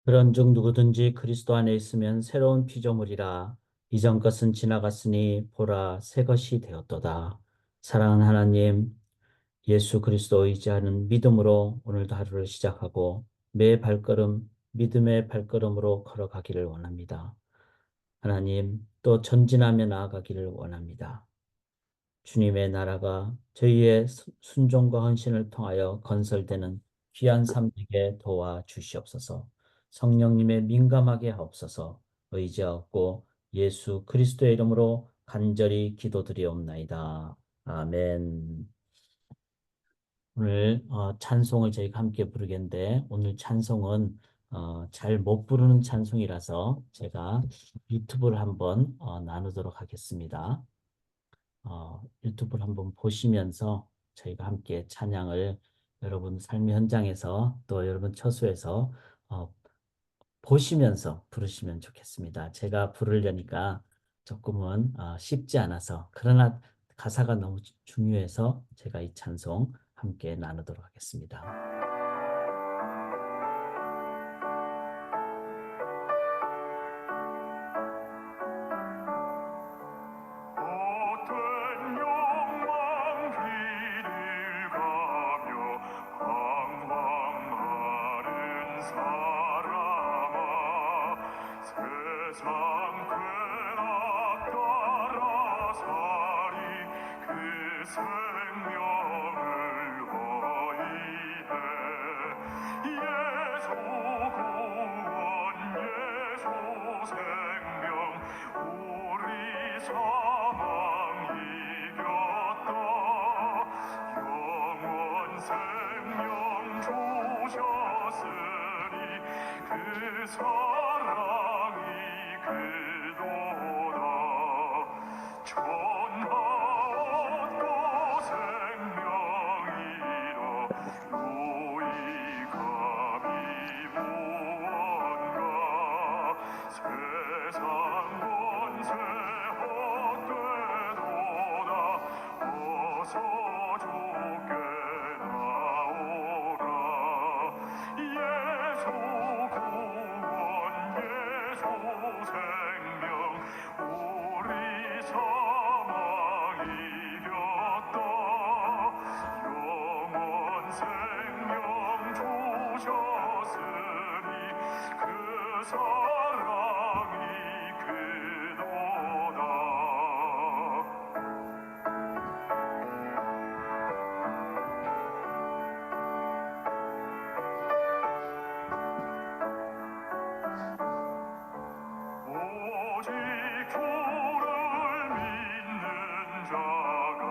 그런즉 누구든지 그리스도 안에 있으면 새로운 피조물이라. 이전 것은 지나갔으니 보라 새 것이 되었도다. 사랑하는 하나님, 예수 그리스도 의지하는 믿음으로 오늘도 하루를 시작하고 매 발걸음 믿음의 발걸음으로 걸어가기를 원합니다. 하나님, 또 전진하며 나아가기를 원합니다. 주님의 나라가 저희의 순종과 헌신을 통하여 건설되는 귀한 삶 되게 도와주시옵소서. 성령님의 민감하게 하옵소서. 의지하옵고 예수 그리스도의 이름으로 간절히 기도드리옵나이다. 아멘. 오늘 찬송을 저희가 함께 부르겠는데 오늘 찬송은 잘 못 부르는 찬송이라서 제가 유튜브를 한번 나누도록 하겠습니다. 유튜브를 한번 보시면서 저희가 함께 찬양을 여러분 삶의 현장에서 또 여러분 처소에서 어, 보시면서 부르시면 좋겠습니다. 제가 부르려니까 조금은 쉽지 않아서 그러나 가사가 너무 중요해서 제가 이 찬송 함께 나누도록 하겠습니다. 어떤 욕망 길을 가며 방황하는 사람아 세상 쾌락 따라 살이 그 생명을 허위해 예수 구원 예수 생명 우리 사망 이겼다 영원 생명 주셨으니 그 사랑이 그도다 천하 얻고 생명이라 유익함이 무언가 세상 권세 헛되도다 어서 주께 나오라 예수 구원 예수 생명 우리 사망 이겼다 영원 생명 주셨으니 그 사랑이 그도다 오직 주를 믿는 자가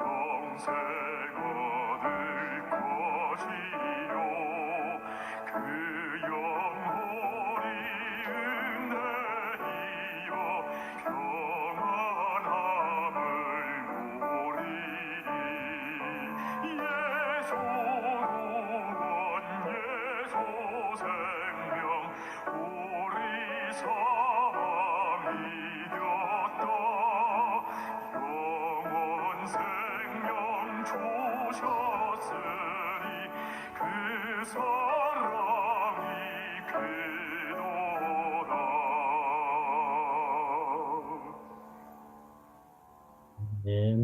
영생 얻을 것이요 그 영혼이 은혜이요 평안함을 누리리 예수 구원 예수 생명 우리 사망 이겼다 영원 생명 주셨으니 그 사랑이 그도다 네.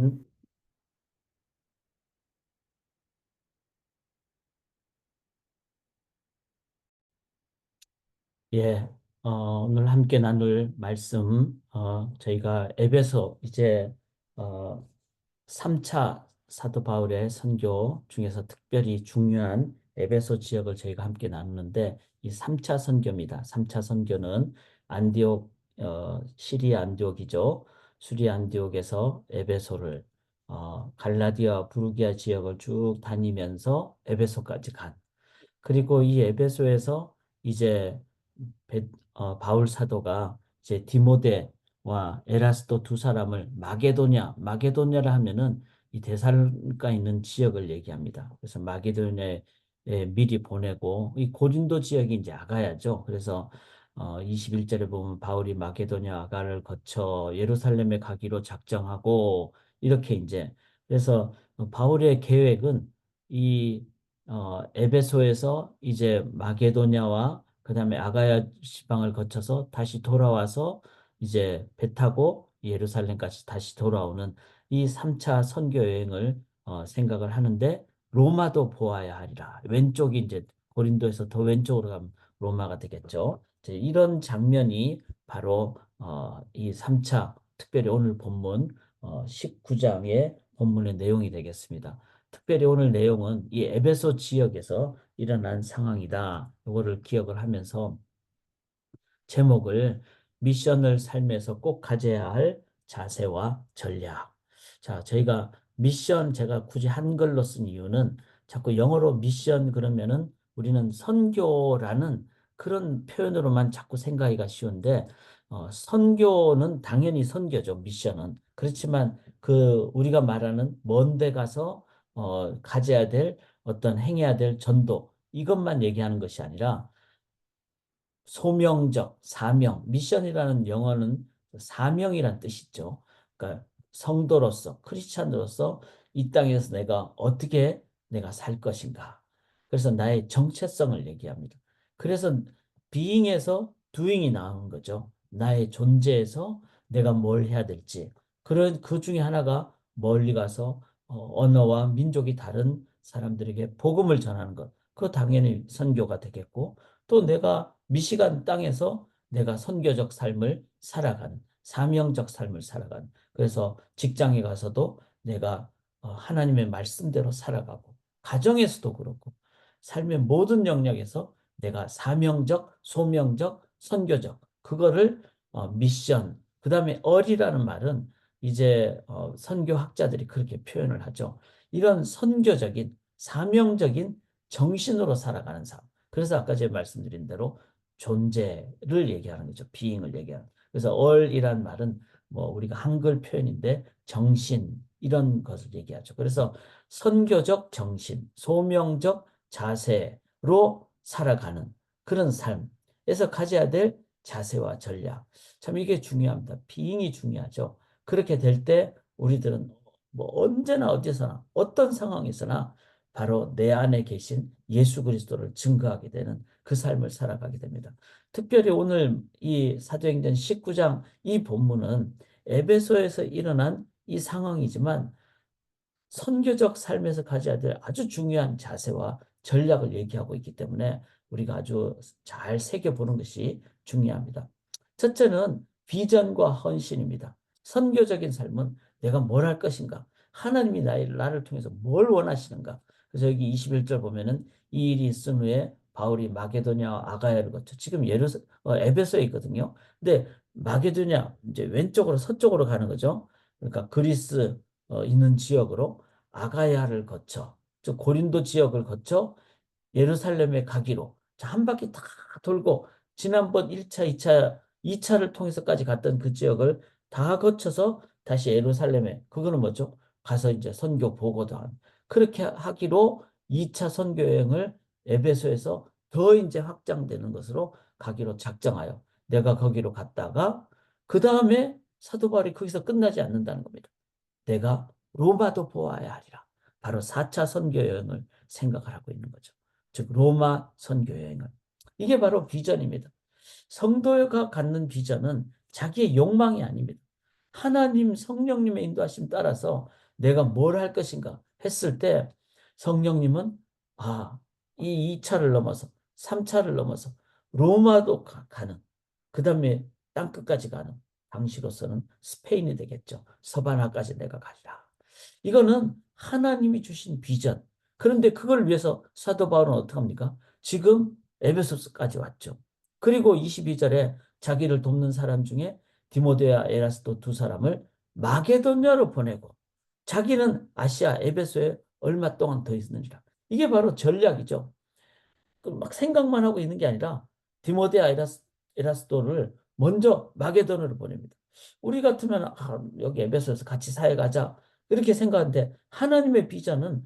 예, 오늘 함께 나눌 말씀, 저희가 에베소 이제 어, 3차 사도 바울의 선교 중에서 특별히 중요한 에베소 지역을 저희가 함께 나누는데 이 3차 선교입니다. 3차 선교는 안디옥, 시리아 안디옥이죠. 시리아 안디옥에서 에베소를 갈라디아, 부르기아 지역을 쭉 다니면서 에베소까지 간. 그리고 이 에베소에서 이제 바울 사도가 이제 디모데와 에라스도 두 사람을 마게도냐를 하면은 이 데살로니가 있는 지역을 얘기합니다. 그래서 마게도냐에 미리 보내고 이 고린도 지역이 이제 아가야죠. 그래서 21절에 보면 바울이 마게도냐 아가를 거쳐 예루살렘에 가기로 작정하고 이렇게 이제 그래서 바울의 계획은 이 에베소에서 이제 마게도냐와 그다음에 아가야 지방을 거쳐서 다시 돌아와서 이제 배 타고 예루살렘까지 다시 돌아오는 이 3차 선교 여행을 생각을 하는데 로마도 보아야 하리라. 왼쪽이 이제 고린도에서 더 왼쪽으로 가면 로마가 되겠죠. 이제 이런 장면이 바로 이 3차 특별히 오늘 본문 19장의 본문의 내용이 되겠습니다. 특별히 오늘 내용은 이 에베소 지역에서 일어난 상황이다. 이거를 기억을 하면서 제목을 미션을 삶에서 꼭 가져야 할 자세와 전략. 자, 저희가 미션 제가 굳이 한글로 쓴 이유는 자꾸 영어로 미션 그러면은 우리는 선교라는 그런 표현으로만 자꾸 생각하기가 쉬운데 선교는 당연히 선교죠. 미션은. 그렇지만 그 우리가 말하는 먼데 가서 가져야 될 어떤 행해야 될 전도 이것만 얘기하는 것이 아니라 소명적, 사명, 미션이라는 영어는 사명이란 뜻이죠. 그러니까 성도로서, 크리스찬으로서 이 땅에서 내가 어떻게 내가 살 것인가. 그래서 나의 정체성을 얘기합니다. 그래서 being에서 doing이 나오는 거죠. 나의 존재에서 내가 뭘 해야 될지. 그런 그 중에 하나가 멀리 가서 언어와 민족이 다른 사람들에게 복음을 전하는 것. 그거 당연히 선교가 되겠고 또 내가 미시간 땅에서 내가 선교적 삶을 살아가는 사명적 삶을 살아가는 그래서 직장에 가서도 내가 하나님의 말씀대로 살아가고 가정에서도 그렇고 삶의 모든 영역에서 내가 사명적, 소명적, 선교적 그거를 미션 그다음에 얼이라는 말은 이제 선교학자들이 그렇게 표현을 하죠. 이런 선교적인 사명적인 정신으로 살아가는 삶. 그래서 아까 제가 말씀드린 대로 존재를 얘기하는 거죠. 비잉을 얘기하는. 그래서 얼이란 말은 뭐 우리가 한글 표현인데 정신 이런 것을 얘기하죠. 그래서 선교적 정신, 소명적 자세로 살아가는 그런 삶에서 가져야 될 자세와 전략. 참 이게 중요합니다. 비잉이 중요하죠. 그렇게 될 때 우리들은 뭐 언제나 어디서나 어떤 상황에서나 바로 내 안에 계신 예수 그리스도를 증거하게 되는 그 삶을 살아가게 됩니다. 특별히 오늘 이 사도행전 19장 이 본문은 에베소에서 일어난 이 상황이지만 선교적 삶에서 가져야 될 아주 중요한 자세와 전략을 얘기하고 있기 때문에 우리가 아주 잘 새겨보는 것이 중요합니다. 첫째는 비전과 헌신입니다. 선교적인 삶은 내가 뭘 할 것인가? 하나님이 나를 통해서 뭘 원하시는가? 그래서 여기 21절 보면은 이 일이 있은 후에 바울이 마게도냐와 아가야를 거쳐 지금 에베소에 있거든요. 근데 마게도냐 이제 왼쪽으로 서쪽으로 가는 거죠. 그러니까 그리스 있는 지역으로 아가야를 거쳐 즉 고린도 지역을 거쳐 예루살렘에 가기로 자, 한 바퀴 다 돌고 지난번 1차, 2차를 통해서까지 갔던 그 지역을 다 거쳐서 다시 예루살렘에 그거는 뭐죠? 가서 이제 선교 보고도 하는 그렇게 하기로 2차 선교 여행을 에베소에서 더 이제 확장되는 것으로 가기로 작정하여 내가 거기로 갔다가 그 다음에 사도 바울이 거기서 끝나지 않는다는 겁니다. 내가 로마도 보아야 하리라. 바로 4차 선교 여행을 생각을 하고 있는 거죠. 즉 로마 선교 여행을. 이게 바로 비전입니다. 성도가 갖는 비전은 자기의 욕망이 아닙니다. 하나님 성령님의 인도하심 따라서 내가 뭘 할 것인가 했을 때 성령님은 이 2차를 넘어서 3차를 넘어서 로마도 가는 그 다음에 땅끝까지 가는 당시로서는 스페인이 되겠죠. 서바나까지 내가 가리라. 이거는 하나님이 주신 비전. 그런데 그걸 위해서 사도 바울은 어떻게 합니까? 지금 에베소서까지 왔죠. 그리고 22절에 자기를 돕는 사람 중에 디모데와 에라스도 두 사람을 마게도냐로 보내고 자기는 아시아 에베소에 얼마 동안 더 있느니라. 이게 바로 전략이죠. 막 생각만 하고 있는 게 아니라 디모데와 에라스도를 먼저 마게도냐로 보냅니다. 우리 같으면 여기 에베소에서 같이 사역하자 이렇게 생각하는데 하나님의 비전은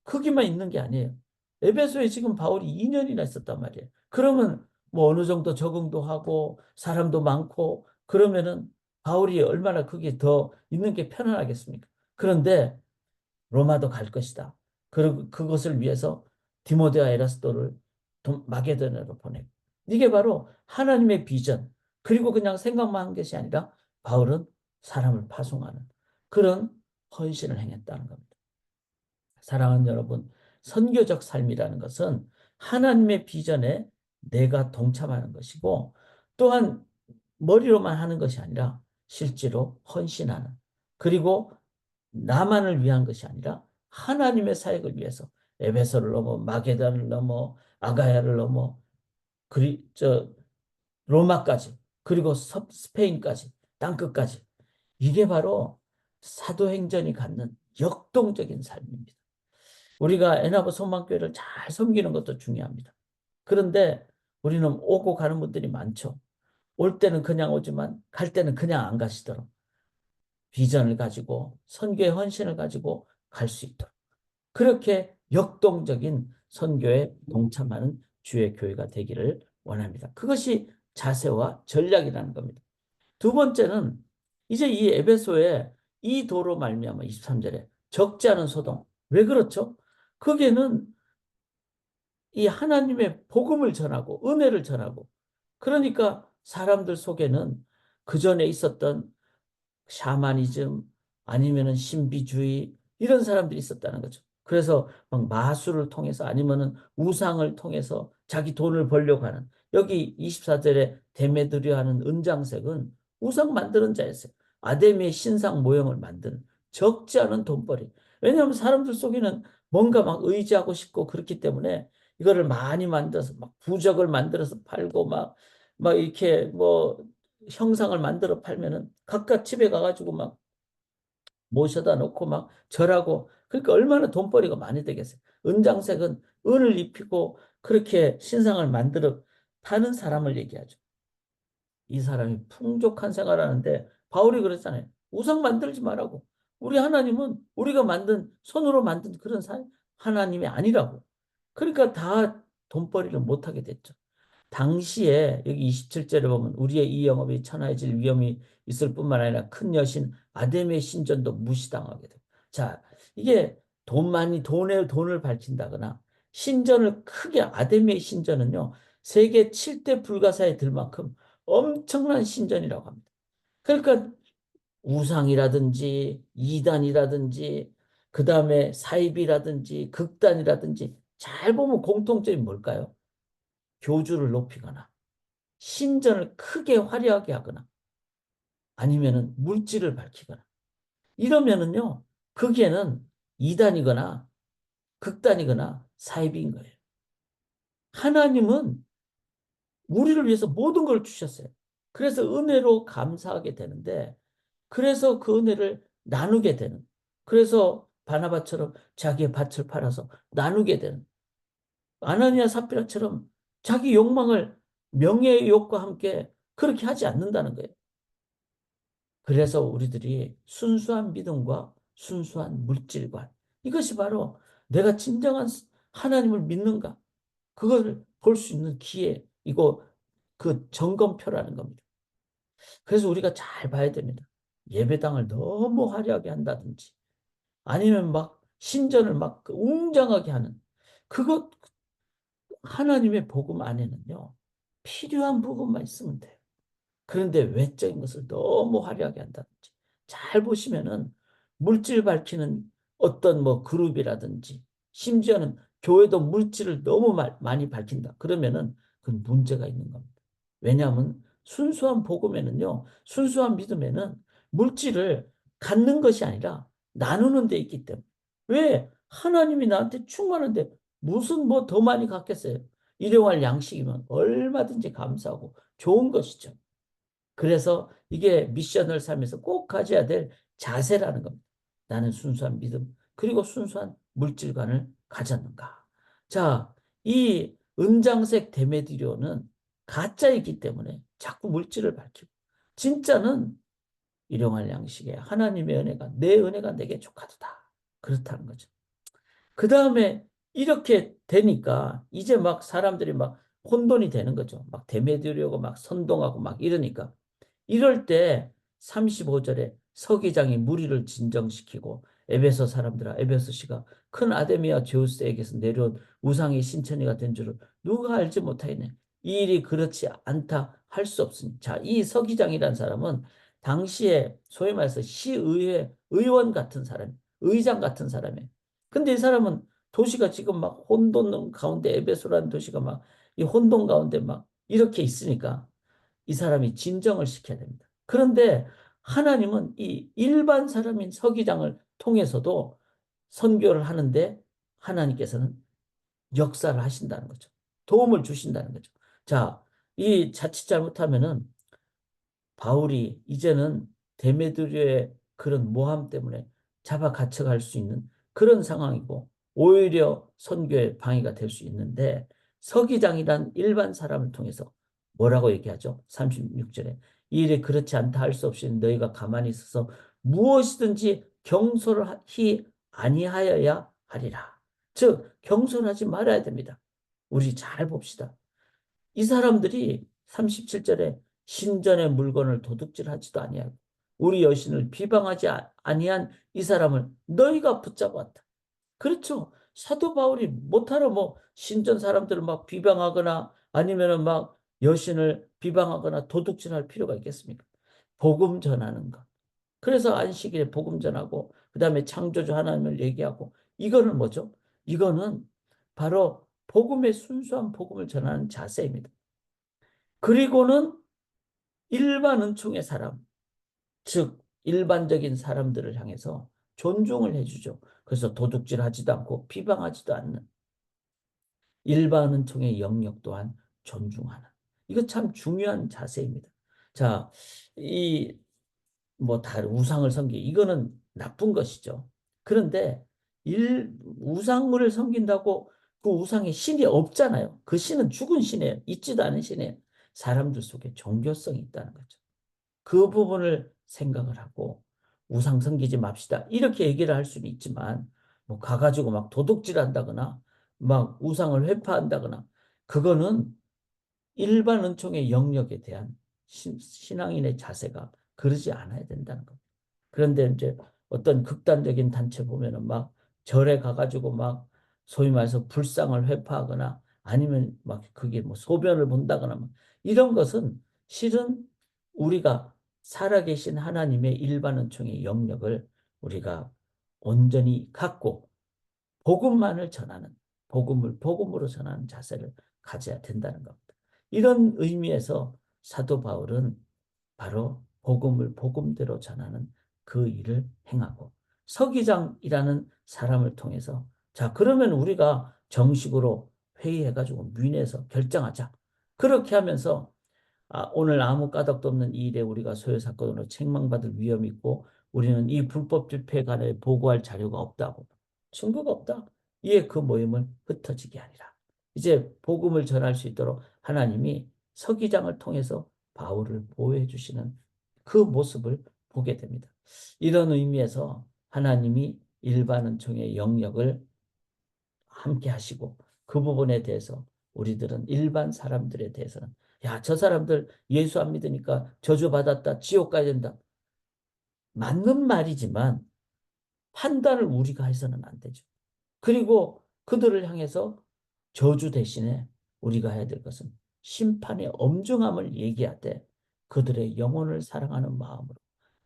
거기만 있는 게 아니에요. 에베소에 지금 바울이 2년이나 있었단 말이에요. 그러면 뭐 어느 정도 적응도 하고 사람도 많고 그러면은 바울이 얼마나 그게 더 있는 게 편안하겠습니까? 그런데 로마도 갈 것이다. 그리고 그것을 위해서 디모데와 에라스도를 마게도냐로 보내고 이게 바로 하나님의 비전. 그리고 그냥 생각만 한 것이 아니라 바울은 사람을 파송하는 그런 헌신을 행했다는 겁니다. 사랑하는 여러분, 선교적 삶이라는 것은 하나님의 비전에 내가 동참하는 것이고 또한 머리로만 하는 것이 아니라 실제로 헌신하는 그리고 나만을 위한 것이 아니라 하나님의 사역을 위해서 에베소를 넘어 마게다를 넘어 아가야를 넘어 로마까지 그리고 스페인까지 땅끝까지 이게 바로 사도행전이 갖는 역동적인 삶입니다. 우리가 애나버 소망교회를 잘 섬기는 것도 중요합니다. 그런데 우리는 오고 가는 분들이 많죠. 올 때는 그냥 오지만 갈 때는 그냥 안 가시도록 비전을 가지고 선교의 헌신을 가지고 갈 수 있도록 그렇게 역동적인 선교에 동참하는 주의 교회가 되기를 원합니다. 그것이 자세와 전략이라는 겁니다. 두 번째는 이제 이 에베소에 이 도로 말미암아 23절에 적지 않은 소동. 왜 그렇죠? 거기에는 이 하나님의 복음을 전하고 은혜를 전하고 그러니까 사람들 속에는 그 전에 있었던 샤머니즘 아니면은 신비주의 이런 사람들이 있었다는 거죠. 그래서 막 마술을 통해서 아니면은 우상을 통해서 자기 돈을 벌려고 하는 여기 24절에 데메드려 하는 은장색은 우상 만드는 자였어요. 아데미의 신상 모형을 만드는 적지 않은 돈벌이. 왜냐하면 사람들 속에는 뭔가 막 의지하고 싶고 그렇기 때문에 이거를 많이 만들어서 막 부적을 만들어서 팔고 막 이렇게 뭐 형상을 만들어 팔면은 각각 집에 가가지고 막 모셔다 놓고 막 절하고 그러니까 얼마나 돈벌이가 많이 되겠어요. 은장색은 은을 입히고 그렇게 신상을 만들어 파는 사람을 얘기하죠. 이 사람이 풍족한 생활하는데 바울이 그랬잖아요. 우상 만들지 말라고. 우리 하나님은 우리가 만든 손으로 만든 그런 하나님이 아니라고. 그러니까 다 돈벌이를 못하게 됐죠. 당시에 여기 27절에 보면 우리의 이 영업이 천하해질 위험이 있을 뿐만 아니라 큰 여신 아데미의 신전도 무시당하게 돼요. 자, 이게 돈을 밝힌다거나 신전을 크게 아데미의 신전은요. 세계 7대 불가사에 들 만큼 엄청난 신전이라고 합니다. 그러니까 우상이라든지 이단이라든지 그다음에 사이비라든지 극단이라든지 잘 보면 공통점이 뭘까요? 교주를 높이거나 신전을 크게 화려하게 하거나 아니면은 물질을 밝히거나 이러면은요 거기에는 이단이거나 극단이거나 사이비인 거예요. 하나님은 우리를 위해서 모든 걸 주셨어요. 그래서 은혜로 감사하게 되는데 그래서 그 은혜를 나누게 되는 그래서 바나바처럼 자기의 밭을 팔아서 나누게 되는 아나니아 삽비라처럼 자기 욕망을 명예의 욕과 함께 그렇게 하지 않는다는 거예요. 그래서 우리들이 순수한 믿음과 순수한 물질관 이것이 바로 내가 진정한 하나님을 믿는가 그걸 볼 수 있는 기회 이거 그 점검표라는 겁니다. 그래서 우리가 잘 봐야 됩니다. 예배당을 너무 화려하게 한다든지 아니면 막 신전을 막 웅장하게 하는 그것 하나님의 복음 안에는요 필요한 부분만 있으면 돼요. 그런데 외적인 것을 너무 화려하게 한다든지 잘 보시면은 물질 밝히는 어떤 뭐 그룹이라든지 심지어는 교회도 물질을 너무 많이 밝힌다. 그러면은 그건 문제가 있는 겁니다. 왜냐하면 순수한 복음에는요, 순수한 믿음에는 물질을 갖는 것이 아니라 나누는 데 있기 때문에. 왜? 하나님이 나한테 충만한데 무슨 뭐 더 많이 갖겠어요? 일용할 양식이면 얼마든지 감사하고 좋은 것이죠. 그래서 이게 미션을 살면서 꼭 가져야 될 자세라는 겁니다. 나는 순수한 믿음, 그리고 순수한 물질관을 가졌는가. 자, 이 은장색 데메디료는 가짜이기 때문에 자꾸 물질을 밝히고, 진짜는 일용할 양식에 하나님의 은혜가, 내 은혜가 내게 족하도다. 그렇다는 거죠. 그 다음에 이렇게 되니까 이제 막 사람들이 막 혼돈이 되는 거죠. 막 데메디려고 막 선동하고 막 이러니까. 이럴 때 35절에 서기장이 무리를 진정시키고 에베소 사람들아 에베소시가 큰 아데미아 제우스에게서 내려온 우상의 신천이가 된 줄을 누가 알지 못하겠네. 이 일이 그렇지 않다 할 수 없습니다. 자, 이 서기장이라는 사람은 당시에 소위 말해서 시의회 의원 같은 사람, 의장 같은 사람이에요. 근데 이 사람은 도시가 지금 막 혼돈 가운데 에베소라는 도시가 막 이 혼돈 가운데 막 이렇게 있으니까 이 사람이 진정을 시켜야 됩니다. 그런데 하나님은 이 일반 사람인 서기장을 통해서도 선교를 하는데 하나님께서는 역사를 하신다는 거죠. 도움을 주신다는 거죠. 자, 이 자칫 잘못하면은 바울이 이제는 데메드리오의 그런 모함 때문에 잡아 갇혀갈 수 있는 그런 상황이고 오히려 선교에 방해가 될 수 있는데 서기장이란 일반 사람을 통해서 뭐라고 얘기하죠? 36절에 이 일이 그렇지 않다 할 수 없이 너희가 가만히 있어서 무엇이든지 경솔히 아니하여야 하리라. 즉 경솔하지 말아야 됩니다. 우리 잘 봅시다. 이 사람들이 37절에 신전의 물건을 도둑질하지도 아니하고 우리 여신을 비방하지 아니한 이 사람을 너희가 붙잡았다. 그렇죠. 사도 바울이 못하러 뭐 신전 사람들을 막 비방하거나 아니면은 막 여신을 비방하거나 도둑질할 필요가 있겠습니까? 복음 전하는 것. 그래서 안식일에 복음 전하고 그다음에 창조주 하나님을 얘기하고 이거는 뭐죠? 이거는 바로 복음의 순수한 복음을 전하는 자세입니다. 그리고는 일반 은총의 사람, 즉 일반적인 사람들을 향해서 존중을 해주죠. 그래서 도둑질하지도 않고 비방하지도 않는 일반 은총의 영역 또한 존중하는. 이거 참 중요한 자세입니다. 자, 이 뭐 다른 우상을 섬기 이거는 나쁜 것이죠. 그런데 우상물을 섬긴다고 그 우상에 신이 없잖아요. 그 신은 죽은 신이에요. 있지도 않은 신이에요. 사람들 속에 종교성이 있다는 거죠. 그 부분을 생각을 하고 우상 섬기지 맙시다. 이렇게 얘기를 할 수는 있지만 뭐 가가지고 막 도둑질 한다거나 막 우상을 회파한다거나 그거는 일반 은총의 영역에 대한 신앙인의 자세가 그러지 않아야 된다는 겁니다. 그런데 이제 어떤 극단적인 단체 보면은 막 절에 가가지고 막 소위 말해서 불상을 회파하거나 아니면 막 그게 뭐 소변을 본다거나 막 이런 것은 실은 우리가 살아계신 하나님의 일반 은총의 영역을 우리가 온전히 갖고 복음만을 전하는 복음을 복음으로 전하는 자세를 가져야 된다는 겁니다. 이런 의미에서 사도 바울은 바로 복음을 복음대로 전하는 그 일을 행하고 서기장이라는 사람을 통해서 자 그러면 우리가 정식으로 회의해가지고 뮌해서 결정하자. 그렇게 하면서 오늘 아무 까닭도 없는 이 일에 우리가 소요 사건으로 책망받을 위험이 있고 우리는 이 불법 집회에 관해 보고할 자료가 없다고 증거가 없다. 이에 그 모임을 흩어지게 하리라. 이제 복음을 전할 수 있도록 하나님이 서기장을 통해서 바울을 보호해 주시는 그 모습을 보게 됩니다. 이런 의미에서 하나님이 일반 은총의 영역을 함께 하시고 그 부분에 대해서 우리들은 일반 사람들에 대해서는 야, 저 사람들 예수 안 믿으니까 저주받았다. 지옥 가야 된다. 맞는 말이지만 판단을 우리가 해서는 안 되죠. 그리고 그들을 향해서 저주 대신에 우리가 해야 될 것은 심판의 엄중함을 얘기하되 그들의 영혼을 사랑하는 마음으로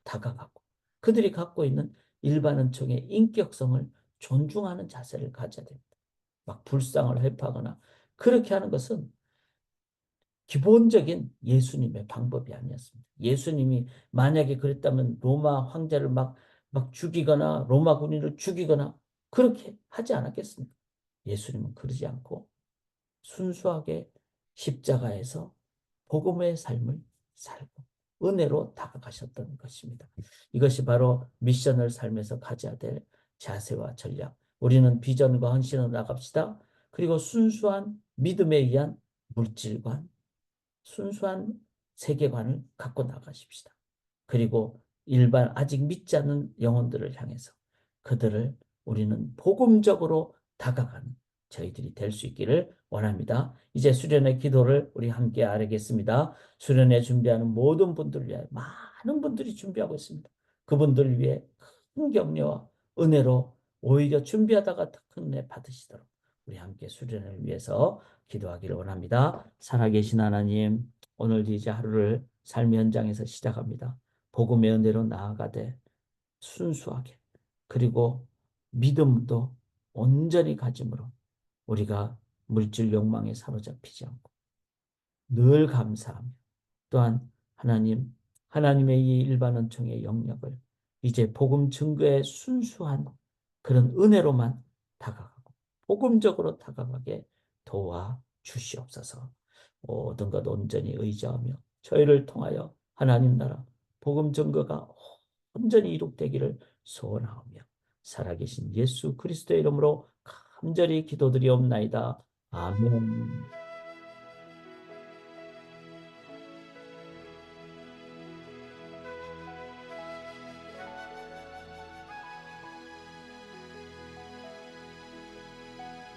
다가가고 그들이 갖고 있는 일반 은총의 인격성을 존중하는 자세를 가져야 됩니다. 막 불상을 회파하거나 그렇게 하는 것은 기본적인 예수님의 방법이 아니었습니다. 예수님이 만약에 그랬다면 로마 황제를 막 죽이거나 로마 군인을 죽이거나 그렇게 하지 않았겠습니까? 예수님은 그러지 않고 순수하게 십자가에서 복음의 삶을 살고 은혜로 다가가셨던 것입니다. 이것이 바로 미션을 삶에서 가져야 될 자세와 전략. 우리는 비전과 헌신으로 나갑시다. 그리고 순수한 믿음에 의한 물질관, 순수한 세계관을 갖고 나가십시다. 그리고 일반 아직 믿지 않는 영혼들을 향해서 그들을 우리는 복음적으로 다가가는 저희들이 될 수 있기를 원합니다. 이제 수련의 기도를 우리 함께 아뢰겠습니다. 수련회 준비하는 모든 분들을 위해 많은 분들이 준비하고 있습니다. 그분들을 위해 큰 격려와 은혜로 오히려 준비하다가 큰 은혜 받으시도록 우리 함께 수련을 위해서 기도하기를 원합니다. 살아계신 하나님, 오늘 이제 하루를 삶의 현장에서 시작합니다. 복음의 은혜로 나아가되 순수하게, 그리고 믿음도 온전히 가짐으로 우리가 물질 욕망에 사로잡히지 않고 늘 감사하며, 또한 하나님의 이 일반 은총의 영역을 이제 복음 증거의 순수한 그런 은혜로만 다가가고 복음적으로 다가가게 도와 주시옵소서. 모든 것 온전히 의지하며 저희를 통하여 하나님 나라 복음 증거가 온전히 이룩되기를 소원하오며, 살아계신 예수 그리스도의 이름으로 간절히 기도드리옵나이다. 아멘.